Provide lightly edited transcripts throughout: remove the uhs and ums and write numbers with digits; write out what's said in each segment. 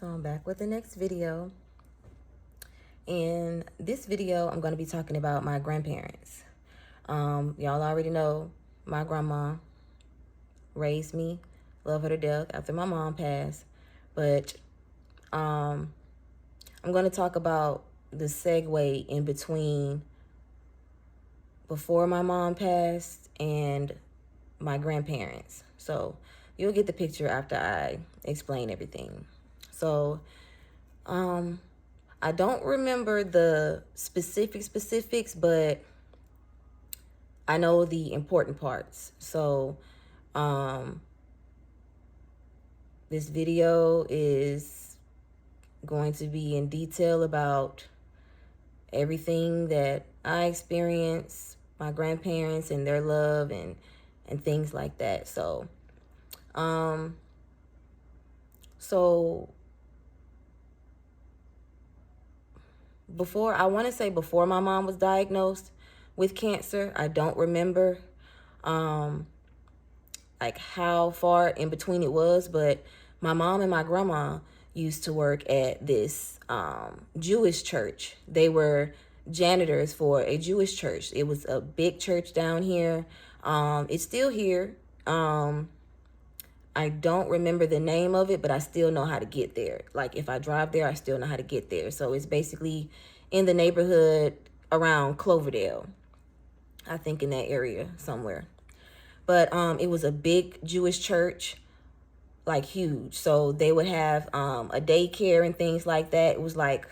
So I'm back with the next video. In this video, I'm going to be talking about my grandparents. Y'all already know my grandma raised me, love her to death after my mom passed. But I'm going to talk about the segue in between before my mom passed and my grandparents. So you'll get the picture after I explain everything. So, I don't remember the specifics, but I know the important parts. So, this video is going to be in detail about everything that I experienced, my grandparents and their love and things like that. So, before my mom was diagnosed with cancer, I don't remember like how far in between it was, but my mom and my grandma used to work at this Jewish church. They were janitors for a Jewish church. It was a big church down here. It's still here. I don't remember the name of it, but I still know how to get there. Like if I drive there, I still know how to get there. So it's basically in the neighborhood around Cloverdale, I think in that area somewhere. But it was a big Jewish church, like huge. So they would have a daycare and things like that. It was like,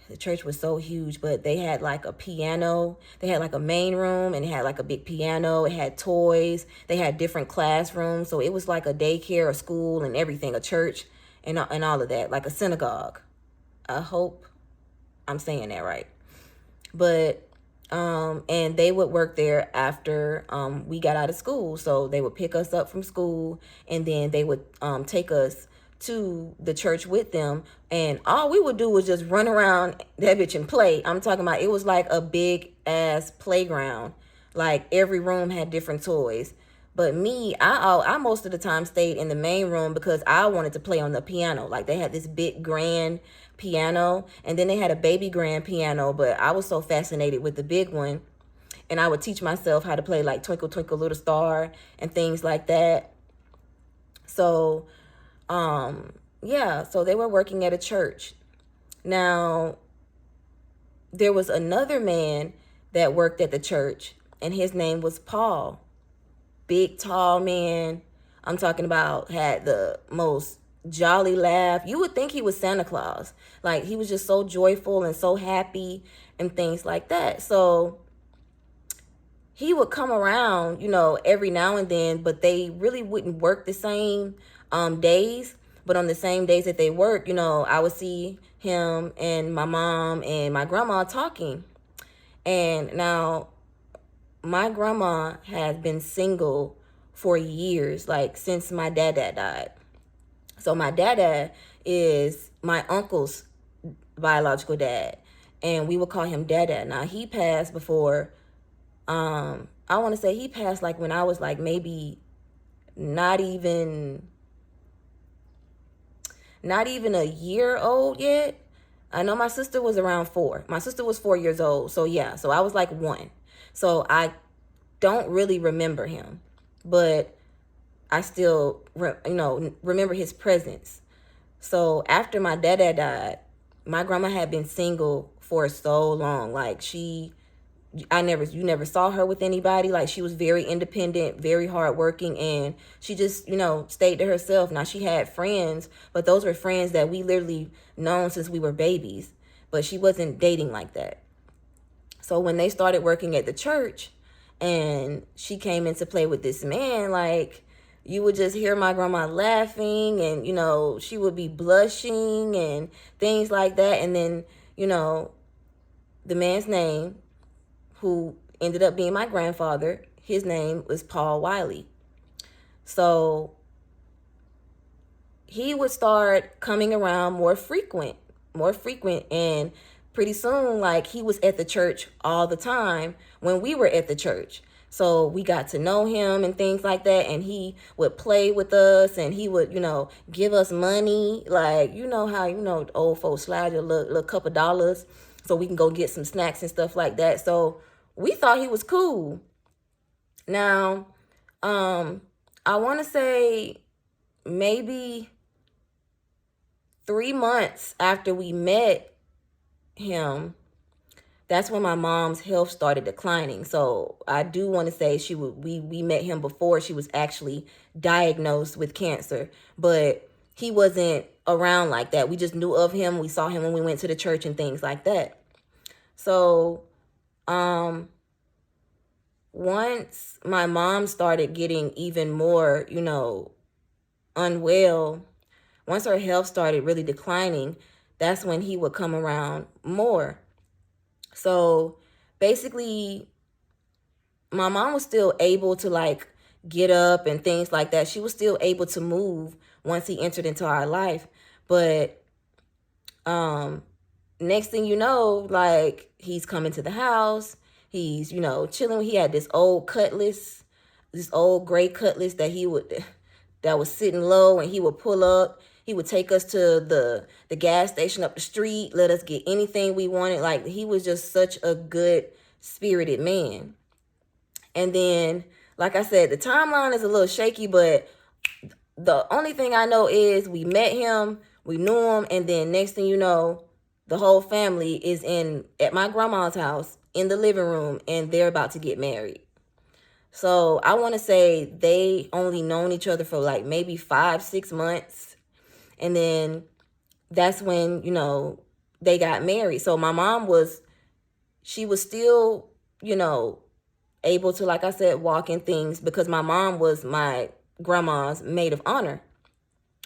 the church was so huge, but they had like a piano. They had like a main room and it had like a big piano. It had toys. They had different classrooms. So it was like a daycare, a school and everything, a church and all of that, like a synagogue. I hope I'm saying that right. But, and they would work there after we got out of school. So they would pick us up from school and then they would take us to the church with them, and all we would do was just run around that bitch and play. I'm talking about, it was like a big ass playground. Like every room had different toys. But me, I most of the time stayed in the main room because I wanted to play on the piano. Like they had this big grand piano, and then they had a baby grand piano, but I was so fascinated with the big one, and I would teach myself how to play like Twinkle Twinkle Little Star and things like that. So yeah, so they were working at a church. Now, there was another man that worked at the church, and his name was Paul. Big, tall man. I'm talking about had the most jolly laugh. You would think he was Santa Claus. Like, he was just so joyful and so happy and things like that. So, he would come around, every now and then, but they really wouldn't work the same days. But on the same days that they work, I would see him and my mom and my grandma talking. And now my grandma has been single for years, like since my dad died. So my dad is my uncle's biological dad, and we would call him Dada. Now he passed before, I want to say he passed like when I was like maybe not even a year old yet. I know my sister was around 4. My sister was 4 years old. So yeah, so I was like 1. So I don't really remember him, but I still, remember his presence. So after my dad died, my grandma had been single for so long. Like you never saw her with anybody. Like she was very independent, very hardworking, and she just, stayed to herself. Now she had friends, but those were friends that we literally known since we were babies, but she wasn't dating like that. So when they started working at the church and she came in to play with this man, like you would just hear my grandma laughing and, she would be blushing and things like that. And then, the man's name, who ended up being my grandfather, his name was Paul Wiley. So he would start coming around more frequent, and pretty soon, like, he was at the church all the time when we were at the church. So we got to know him and things like that. And he would play with us and he would, give us money. Like, you know how, old folks slide your little couple dollars so we can go get some snacks and stuff like that. So we thought he was cool. Now, I want to say maybe 3 months after we met him, that's when my mom's health started declining. So I do want to say we met him before she was actually diagnosed with cancer, but he wasn't around like that. We just knew of him. We saw him when we went to the church and things like that. So once my mom started getting even more, unwell, once her health started really declining, that's when he would come around more. So basically, my mom was still able to like get up and things like that. She was still able to move once he entered into our life. But next thing you know, like he's coming to the house. He's, chilling. He had this old Cutlass, this old gray Cutlass that was sitting low, and he would pull up. He would take us to the gas station up the street, let us get anything we wanted. Like, he was just such a good spirited man. And then, like I said, the timeline is a little shaky, but the only thing I know is we met him, we knew him, and then next thing you know, the whole family is at my grandma's house in the living room, and they're about to get married. So I want to say they only known each other for like maybe 5-6 months. And then that's when, they got married. So my mom she was still, able to, like I said, walk in things because my mom was my grandma's maid of honor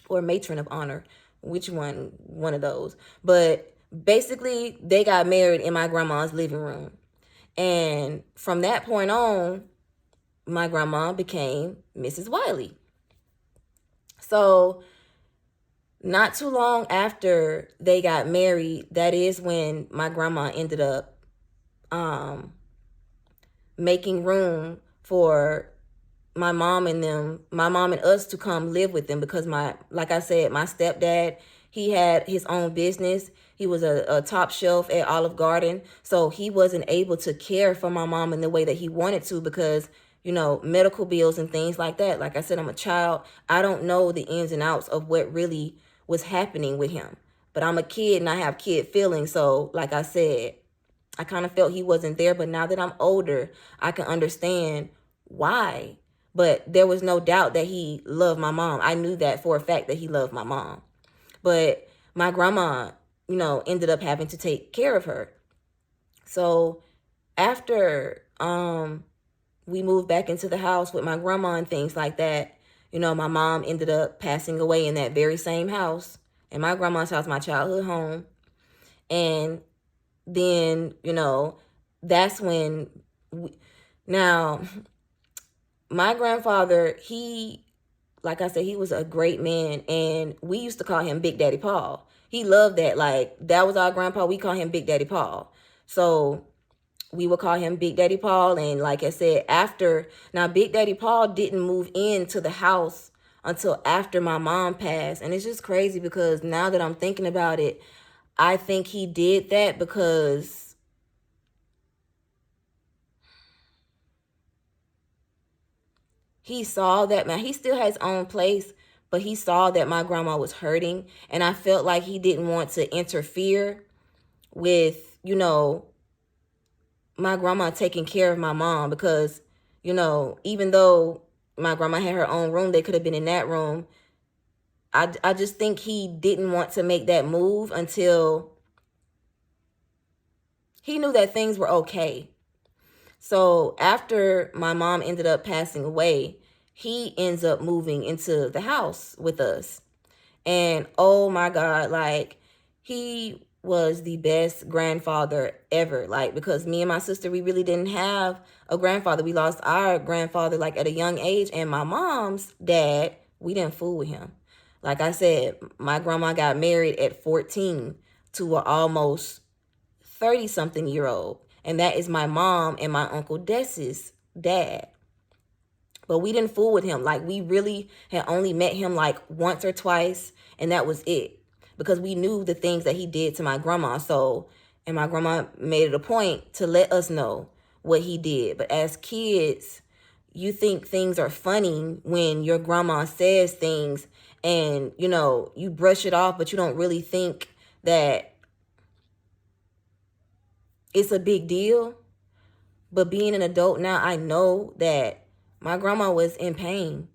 or matron of honor, one of those. But basically, they got married in my grandma's living room. And from that point on, my grandma became Mrs. Wiley. So not too long after they got married, that is when my grandma ended up making room for my mom and us to come live with them because like I said, my stepdad, he had his own business. He was a top shelf at Olive Garden. So he wasn't able to care for my mom in the way that he wanted to because, medical bills and things like that. Like I said, I'm a child. I don't know the ins and outs of what really was happening with him. But I'm a kid and I have kid feelings. So like I said, I kind of felt he wasn't there. But now that I'm older, I can understand why. But there was no doubt that he loved my mom. I knew that for a fact that he loved my mom. But my grandma, ended up having to take care of her. So after we moved back into the house with my grandma and things like that, my mom ended up passing away in that very same house, in my grandma's house, my childhood home. And then, that's when now my grandfather, like I said, he was a great man, and we used to call him Big Daddy Paul. He loved that. Like, that was our grandpa. We call him Big Daddy Paul. So we would call him Big Daddy Paul. And like I said, now Big Daddy Paul didn't move into the house until after my mom passed. And it's just crazy because now that I'm thinking about it, I think he did that because he saw that, man, he still has his own place, but he saw that my grandma was hurting. And I felt like he didn't want to interfere with, my grandma taking care of my mom because, even though my grandma had her own room, they could have been in that room. I just think he didn't want to make that move until he knew that things were okay. So after my mom ended up passing away, he ends up moving into the house with us. And oh my God, like, he was the best grandfather ever. Like, because me and my sister, we really didn't have a grandfather. We lost our grandfather like at a young age. And my mom's dad, we didn't fool with him. Like I said, my grandma got married at 14 to an almost 30-something-year-old. And that is my mom and my Uncle Dess's dad. But we didn't fool with him. Like, we really had only met him like once or twice, and that was it. Because we knew the things that he did to my grandma. So, and my grandma made it a point to let us know what he did. But as kids, you think things are funny when your grandma says things and, you know, you brush it off, but you don't really think that it's a big deal. But being an adult now, I know that my grandma was in pain.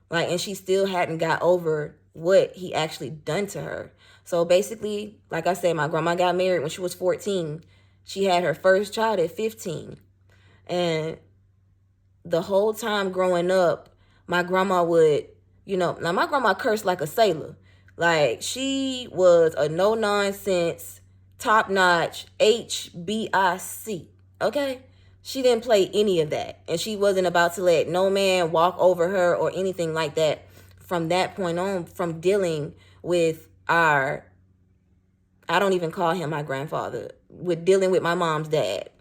Like, and she still hadn't got over what he actually done to her. So basically, like I said, my grandma got married when she was 14. She had her first child at 15. And the whole time growing up, my grandma would, you know, now my grandma cursed like a sailor. Like, she was a no-nonsense, top-notch HBIC, okay? She didn't play any of that. And she wasn't about to let no man walk over her or anything like that from that point on, from dealing with I don't even call him my grandfather, with dealing with my mom's dad,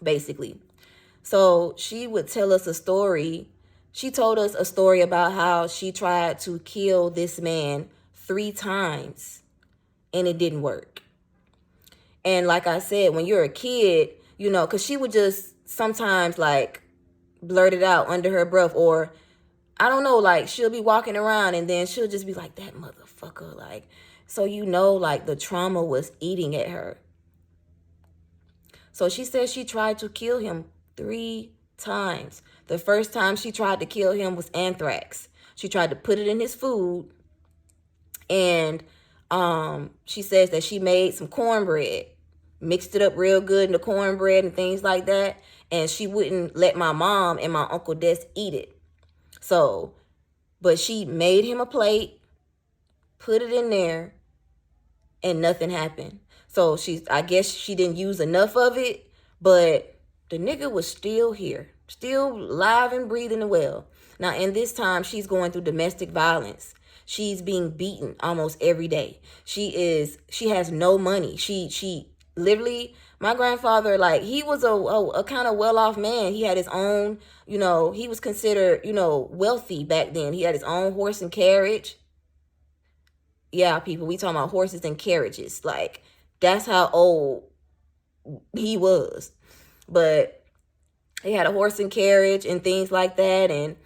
basically. So she would tell us a story. She told us a story about how she tried to kill this man 3 times and it didn't work. And like I said, when you're a kid, you know, because she would just sometimes like blurt it out under her breath, or I don't know, like she'll be walking around and then she'll just be like, that motherfucker. Like, so you know, like the trauma was eating at her. So she said she tried to kill him 3 times. The first time she tried to kill him was anthrax. She tried to put it in his food. And she says that she made some cornbread, mixed it up real good in the cornbread and things like that. And she wouldn't let my mom and my Uncle Des eat it. So, but she made him a plate, put it in there, and nothing happened. So I guess she didn't use enough of it, but the nigga was still here, still live and breathing and well. Now, in this time, she's going through domestic violence. She's being beaten almost every day. She has no money. She literally, my grandfather, like, he was a kind of well-off man. He had his own, you know, he was considered, you know, wealthy back then. He had his own horse and carriage. Yeah, people, we talking about horses and carriages. Like, that's how old he was. But he had a horse and carriage and things like that. And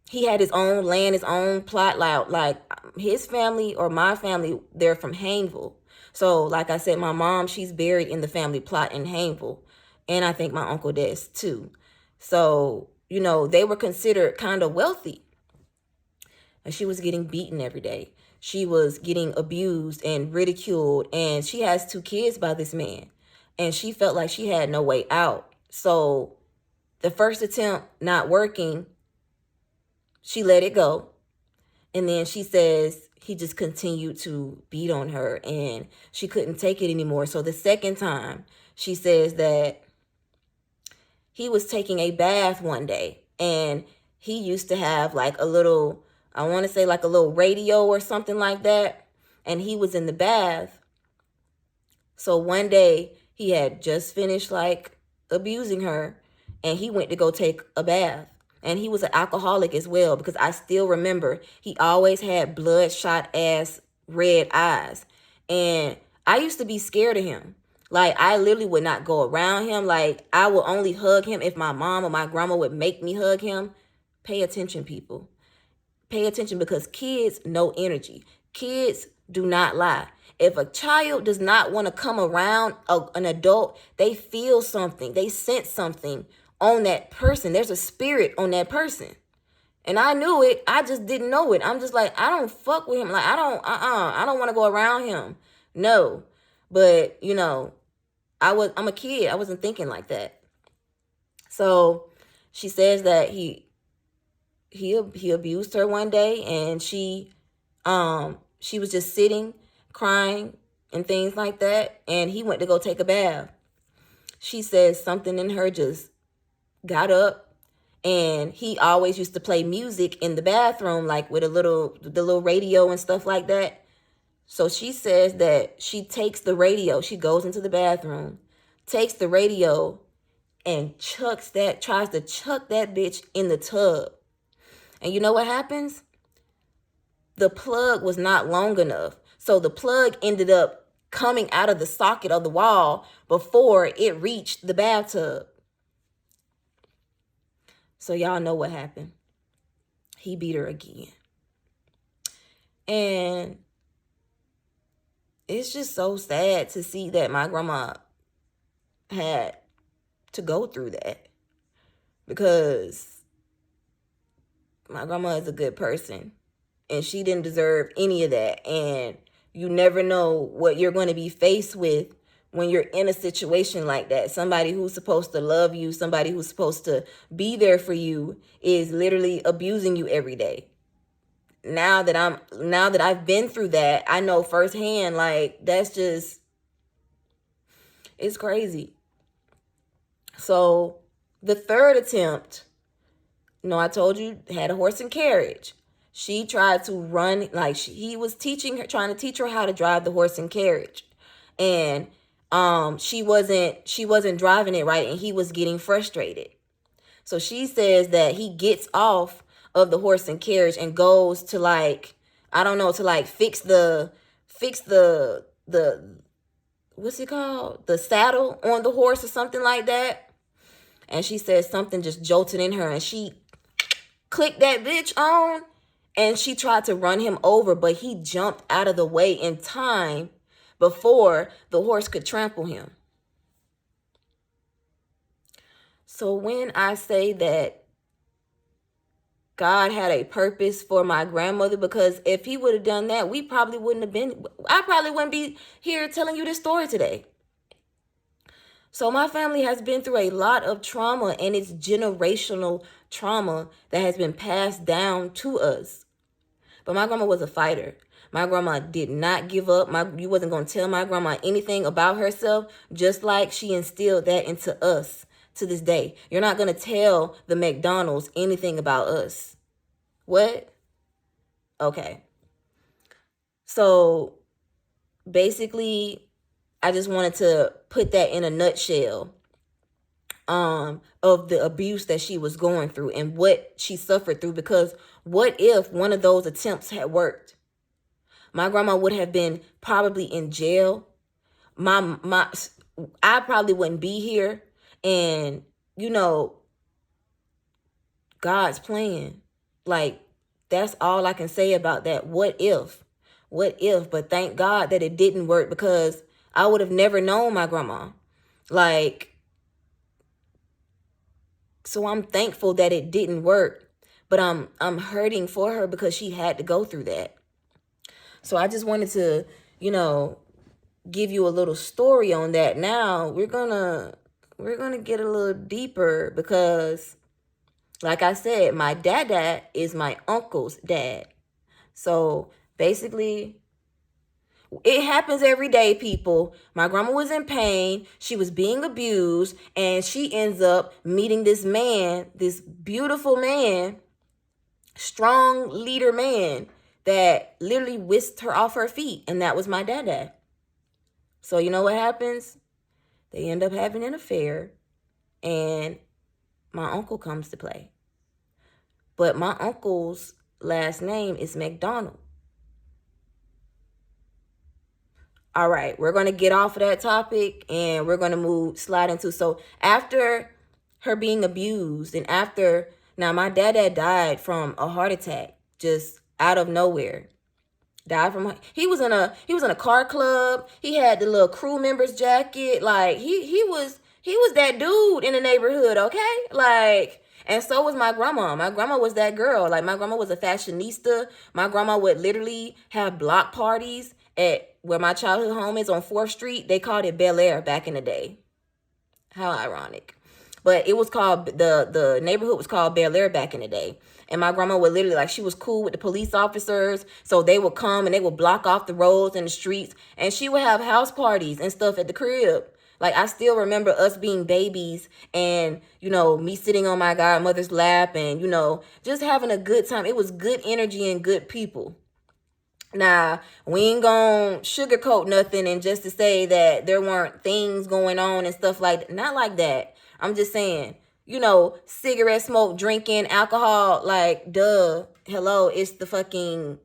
he had his own land, his own plot. Like his family, or my family, they're from Hayneville. So like I said, my mom, she's buried in the family plot in Hayneville. And I think my Uncle Des too. So, you know, they were considered kind of wealthy. And she was getting beaten every day. She was getting abused and ridiculed. And she has 2 kids by this man. And she felt like she had no way out. So the first attempt not working, she let it go. And then she says he just continued to beat on her and she couldn't take it anymore. So the second time, she says that he was taking a bath one day and he used to have like a little, I want to say like a little radio or something like that. And he was in the bath. So one day he had just finished like abusing her and he went to go take a bath. And he was an alcoholic as well, because I still remember he always had bloodshot ass red eyes. And I used to be scared of him. Like, I literally would not go around him. Like, I would only hug him if my mom or my grandma would make me hug him. Pay attention, people. Pay attention, because kids know energy. Kids do not lie. If a child does not want to come around an adult, they feel something. They sense something on that person. There's a spirit on that person. And I knew it. I just didn't know it. I'm just like, I don't fuck with him. Like, I don't want to go around him. No. But, you know, I'm a kid. I wasn't thinking like that. So she says that he abused her one day, and she was just sitting, crying and things like that. And he went to go take a bath. She says something in her just got up, and he always used to play music in the bathroom, like with the little radio and stuff like that. So she says that she takes the radio, she goes into the bathroom, takes the radio, and tries to chuck that bitch in the tub. And you know what happens? The plug was not long enough. So the plug ended up coming out of the socket of the wall before it reached the bathtub. So y'all know what happened. He beat her again. And it's just so sad to see that my grandma had to go through that, because my grandma is a good person and she didn't deserve any of that. And you never know what you're going to be faced with when you're in a situation like that. Somebody who's supposed to love you, somebody who's supposed to be there for you, is literally abusing you every day. Now that I've been through that, I know firsthand, like, that's just, it's crazy. So the third attempt, I told you, had a horse and carriage. She tried to run, like, he was trying to teach her how to drive the horse and carriage. And she wasn't driving it right, and he was getting frustrated. So she says that he gets off of the horse and carriage and goes to, like, I don't know, to like fix the what's it called? The saddle on the horse or something like that. And she says something just jolted in her, and she clicked that bitch on, and she tried to run him over, but he jumped out of the way in time before the horse could trample him. So when I say that God had a purpose for my grandmother, because if he would have done that, I probably wouldn't be here telling you this story today. So my family has been through a lot of trauma, and it's generational trauma that has been passed down to us. But my grandma was a fighter. My grandma did not give up. You wasn't going to tell my grandma anything about herself, just like she instilled that into us to this day. You're not going to tell the McDonald's anything about us. What? Okay. So basically, I just wanted to put that in a nutshell of the abuse that she was going through and what she suffered through. Because what if one of those attempts had worked? My grandma would have been probably in jail. I probably wouldn't be here. And, God's plan. Like, that's all I can say about that. What if? But thank God that it didn't work, because I would have never known my grandma. Like, so I'm thankful that it didn't work, but I'm hurting for her because she had to go through that. So I just wanted to, give you a little story on that. Now we're gonna get a little deeper, because like I said, my dad is my uncle's dad. So basically, it happens every day, people. My grandma was in pain. She was being abused, and she ends up meeting this man, this beautiful man, strong leader man, that literally whisked her off her feet. And that was my dad. So you know what happens? They end up having an affair, and my uncle comes to play. But my uncle's last name is McDonald. All right, we're going to get off of that topic, and we're going to slide into, so after her being abused, and now my dad died from a heart attack, just out of nowhere. He was in a car club. He had the little crew members jacket. Like, he was that dude in the neighborhood, okay? Like, and so was my grandma. My grandma was that girl. Like, my grandma was a fashionista. My grandma would literally have block parties at where my childhood home is on 4th Street. They called it Bel Air back in the day. How ironic. But it was called, the neighborhood was called Bel Air back in the day. And my grandma would literally, like, she was cool with the police officers. So they would come and they would block off the roads and the streets. And she would have house parties and stuff at the crib. Like, I still remember us being babies and, me sitting on my godmother's lap and, just having a good time. It was good energy and good people. Now, we ain't gonna sugarcoat nothing, and just to say that there weren't things going on and stuff like that. Not like that. I'm just saying, cigarette smoke, drinking, alcohol, like, duh, hello, it's the fucking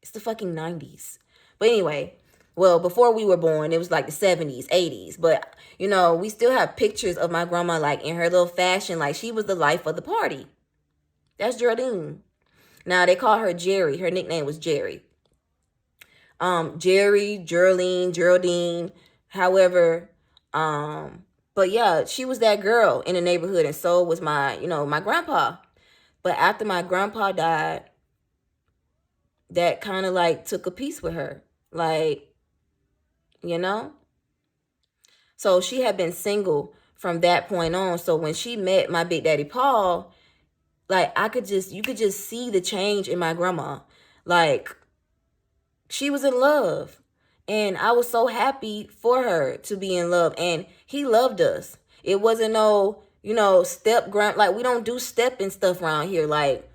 90s. But anyway, well, before we were born, it was like the 70s, 80s. But, we still have pictures of my grandma, like, in her little fashion. Like, she was the life of the party. That's Geraldine. Now, they call her Jerry. Her nickname was Jerry. Jerry, Geraldine, however. But yeah, she was that girl in the neighborhood, and so was my grandpa. But after my grandpa died, that kind of like took a piece with her. Like, So she had been single from that point on. So when she met my Big Daddy Paul, like you could just see the change in my grandma. Like, she was in love. And I was so happy for her to be in love. And he loved us. It wasn't no, step grand. Like, we don't do step and stuff around here. Like,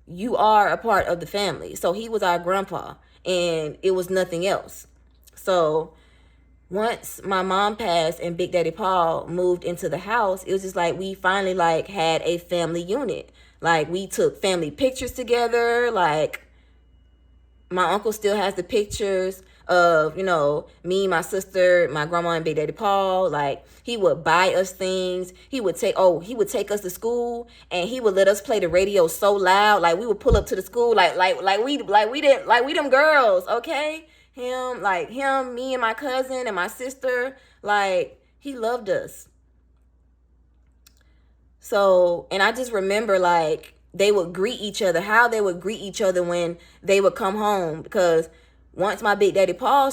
you are a part of the family. So he was our grandpa. And it was nothing else. So once my mom passed and Big Daddy Paul moved into the house, it was just like we finally like had a family unit. Like, we took family pictures together. Like, my uncle still has the pictures of, me, my sister, my grandma, and Big Daddy Paul. Like, he would buy us things. He would take us to school, and he would let us play the radio so loud. Like, we would pull up to the school like we them girls, okay? Him, me and my cousin and my sister, like, he loved us. So, and I just remember, like, they would greet each other, how they would greet each other when they would come home. Because once my Big Daddy Paul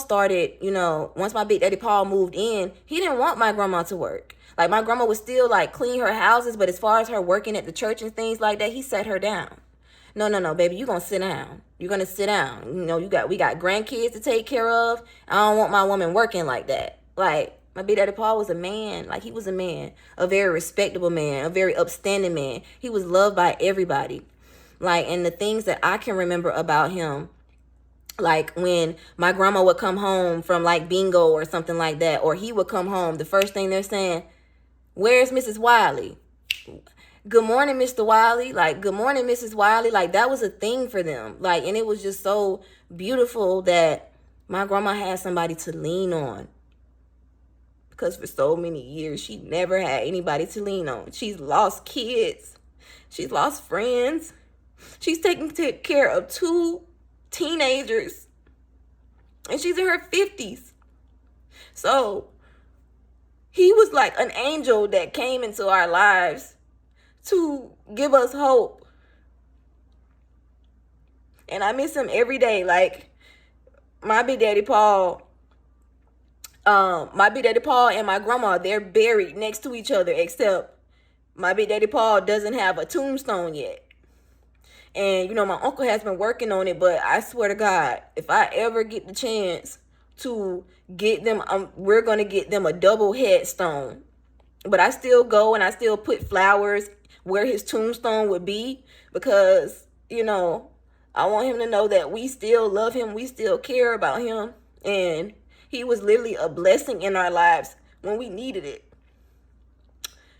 moved in, he didn't want my grandma to work. Like, my grandma would still, like, clean her houses, but as far as her working at the church and things like that, he set her down. No, baby, you're going to sit down. You're going to sit down. We got grandkids to take care of. I don't want my woman working like that. Like, my Big Daddy Paul was a man. Like, he was a man, a very respectable man, a very upstanding man. He was loved by everybody. Like, and the things that I can remember about him, like when my grandma would come home from like bingo or something like that, or he would come home, the first thing they're saying, "Where's Mrs. Wiley? Good morning, Mr. Wiley." Like, "Good morning, Mrs. Wiley." Like, that was a thing for them. Like, and it was just so beautiful that my grandma had somebody to lean on. Because for so many years, she never had anybody to lean on. She's lost kids. She's lost friends. She's taking care of 2 teenagers. And she's in her 50s. So, he was like an angel that came into our lives to give us hope. And I miss him every day. Like, my Big Daddy Paul and my grandma, they're buried next to each other, except my Big Daddy Paul doesn't have a tombstone yet. And, my uncle has been working on it, but I swear to God, if I ever get the chance to get them, we're going to get them a double headstone. But I still go and I still put flowers where his tombstone would be, because, I want him to know that we still love him. We still care about him. And he was literally a blessing in our lives when we needed it.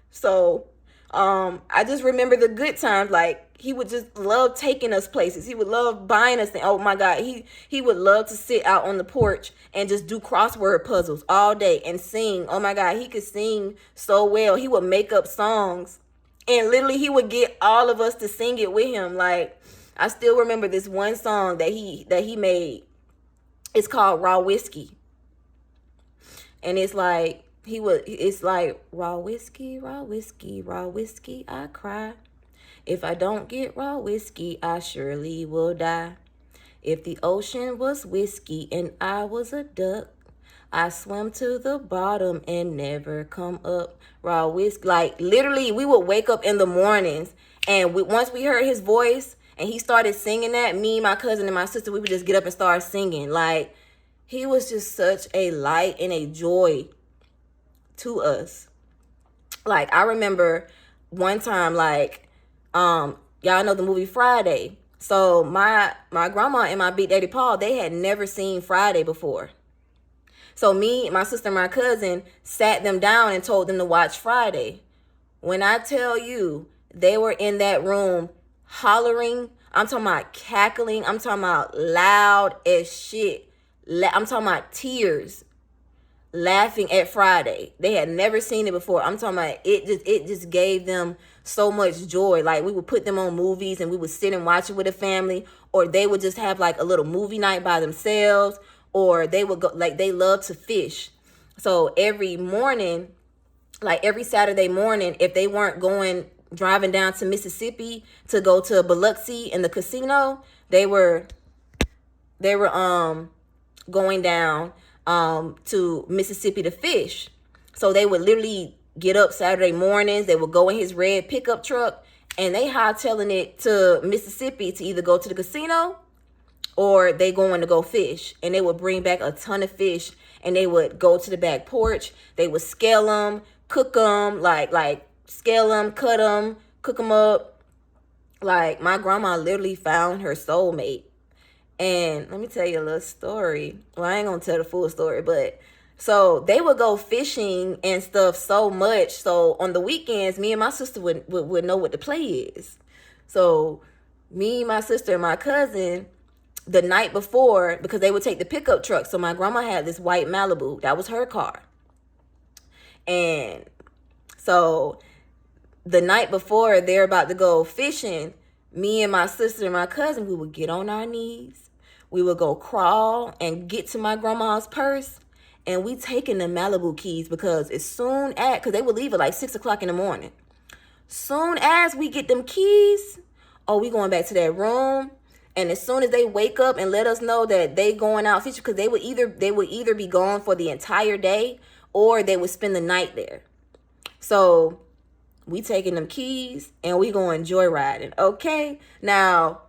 So, I just remember the good times. Like, he would just love taking us places. He would love buying us things. Oh my God, he would love to sit out on the porch and just do crossword puzzles all day and sing. Oh my God, he could sing so well. He would make up songs, and literally he would get all of us to sing it with him. Like, I still remember this one song that he made. It's called Raw Whiskey. And it's like, raw whiskey, raw whiskey, raw whiskey, I cry. If I don't get raw whiskey, I surely will die. If the ocean was whiskey and I was a duck, I swim to the bottom and never come up. Raw whiskey. Like, literally, we would wake up in the mornings, and once we heard his voice and he started singing that, me, my cousin, and my sister, we would just get up and start singing. Like, he was just such a light and a joy to us. Like, I remember one time, like, y'all know the movie Friday. So my grandma and my Big Daddy Paul, they had never seen Friday before. So me, my sister, and my cousin sat them down and told them to watch Friday. When I tell you they were in that room hollering, I'm talking about cackling, I'm talking about loud as shit. I'm talking about tears, laughing at Friday. They had never seen it before. I'm talking about it just gave them so much joy. Like, we would put them on movies and we would sit and watch it with a family, or they would just have like a little movie night by themselves, or they would go, like, they love to fish. So every morning, like every Saturday morning, if they weren't driving down to Mississippi to go to Biloxi in the casino, they were going down to Mississippi to fish. So they would literally get up Saturday mornings, they would go in his red pickup truck, and they hightailing it to Mississippi to either go to the casino or they going to go fish. And they would bring back a ton of fish, and they would go to the back porch, they would scale them, cook them, like scale them, cut them, cook them up. Like, my grandma literally found her soulmate. And let me tell you a little story. Well, I ain't gonna tell the full story, but so they would go fishing and stuff so much. So on the weekends, me and my sister would know what the play is. So me, my sister, and my cousin, the night before, because they would take the pickup truck. So my grandma had this white Malibu. That was her car. And so the night before they're about to go fishing, me and my sister and my cousin, we would get on our knees. We would go crawl and get to my grandma's purse, and we taking the Malibu keys, because because they would leave at like 6 o'clock in the morning. Soon as we get them keys, we going back to that room. And as soon as they wake up and let us know that they going out fishing, because they would either be gone for the entire day, or they would spend the night there. So we taking them keys and we going joyriding. Okay, now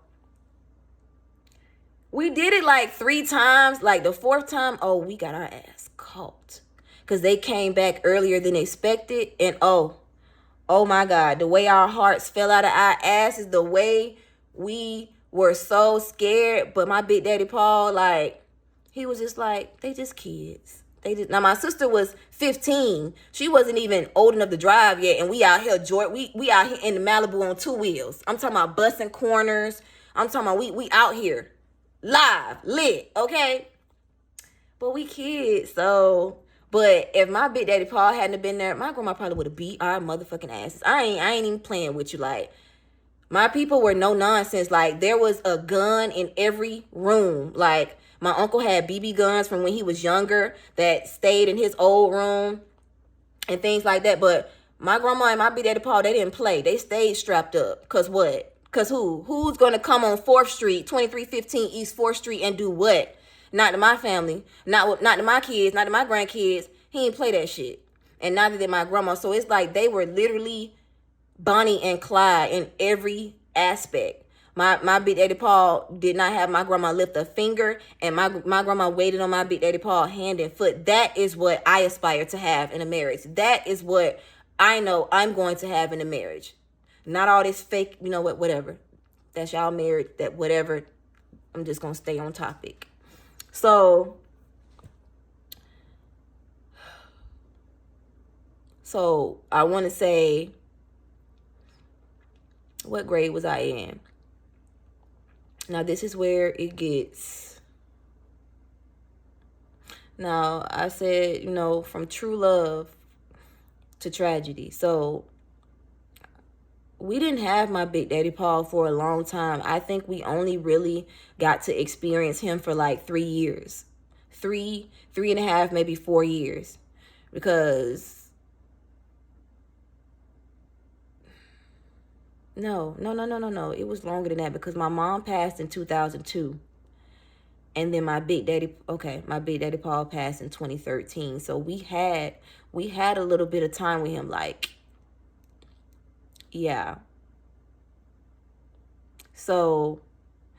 we did it like 3 times. Like the 4th time, we got our ass caught, because they came back earlier than expected. And oh my God, the way our hearts fell out of our asses, the way we were so scared. But my Big Daddy Paul, like, he was just like, they just kids. Now my sister was 15. She wasn't even old enough to drive yet, and we out here, we out here in the Malibu on 2 wheels. I'm talking about busting corners. I'm talking about we out here live, lit, okay? But we kids, so. But if my Big Daddy Paul hadn't been there, my grandma probably would have beat our motherfucking asses. I ain't even playing with you. Like, my people were no nonsense. Like, there was a gun in every room. Like, my uncle had BB guns from when he was younger that stayed in his old room and things like that. But my grandma and my Big Daddy Paul, they didn't play. They stayed strapped up. Because what? Because who's going to come on 4th Street, 2315 East 4th Street, and do what? Not to my family, not to my kids, not to my grandkids. He ain't play that shit. And neither did my grandma. So it's like they were literally Bonnie and Clyde in every aspect. My Big Daddy Paul did not have my grandma lift a finger, and my grandma waited on my Big Daddy Paul hand and foot. That is what I aspire to have in a marriage. That is what I know I'm going to have in a marriage. Not all this fake, whatever. That's y'all married, that whatever. I'm just going to stay on topic. So I want to say, what grade was I in? Now, this is where it gets. Now, I said, from true love to tragedy. So we didn't have my Big Daddy Paul for a long time. I think we only really got to experience him for like 3 years. 3.5, maybe 4 years. Because no. It was longer than that, because my mom passed in 2002. And then my Big Daddy Paul passed in 2013. So we had a little bit of time with him, like, yeah. So,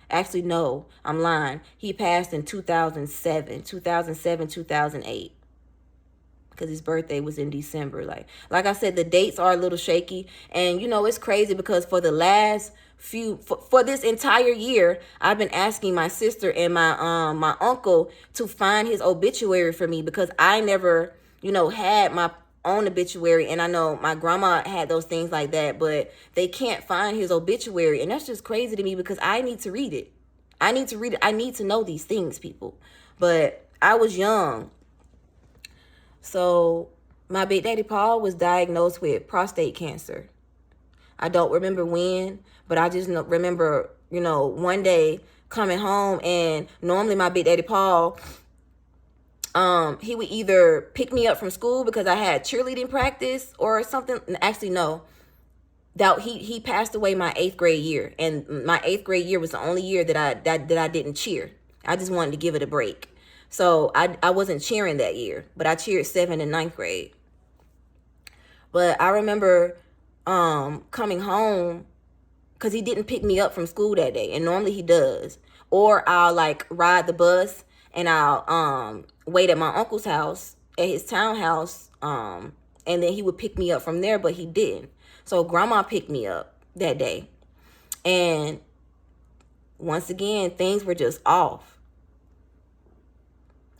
actually, no, I'm lying. He passed in 2007, 2008. Because his birthday was in December. Like I said, the dates are a little shaky. And, it's crazy, because for the last for this entire year, I've been asking my sister and my uncle to find his obituary for me, because I never, had own obituary, and I know my grandma had those things like that, but they can't find his obituary, and that's just crazy to me because I need to read it. I need to read it. I need to know these things, people. But I was young. So my Big Daddy Paul was diagnosed with prostate cancer. I don't remember when, but I just remember, one day coming home, and normally my Big Daddy Paul, he would either pick me up from school because I had cheerleading practice or something. Actually, no. That he passed away my 8th grade year, and my 8th grade year was the only year that I didn't cheer. I just wanted to give it a break. So I wasn't cheering that year, but I cheered 7th and 9th grade. But I remember coming home because he didn't pick me up from school that day, and normally he does. Or I'll like ride the bus and I'll wait at my uncle's house, at his townhouse, and then he would pick me up from there, but he didn't. So grandma picked me up that day. And once again, things were just off.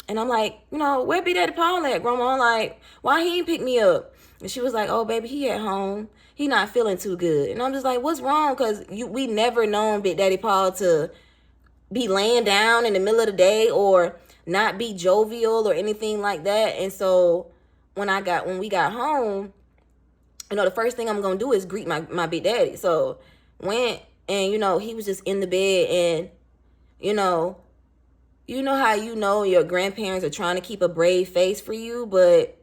And I'm like, where Big Daddy Paul at, grandma? I'm like, why he ain't pick me up? And she was like, oh, baby, he at home. He not feeling too good. And I'm just like, what's wrong? Because we never known Big Daddy Paul to be laying down in the middle of the day or not be jovial or anything like that. And so when we got home, the first thing I'm going to do is greet my Big Daddy. So went, and, he was just in the bed, and, you know how your grandparents are trying to keep a brave face for you, but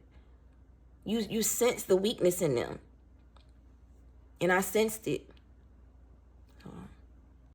you sense the weakness in them. And I sensed it.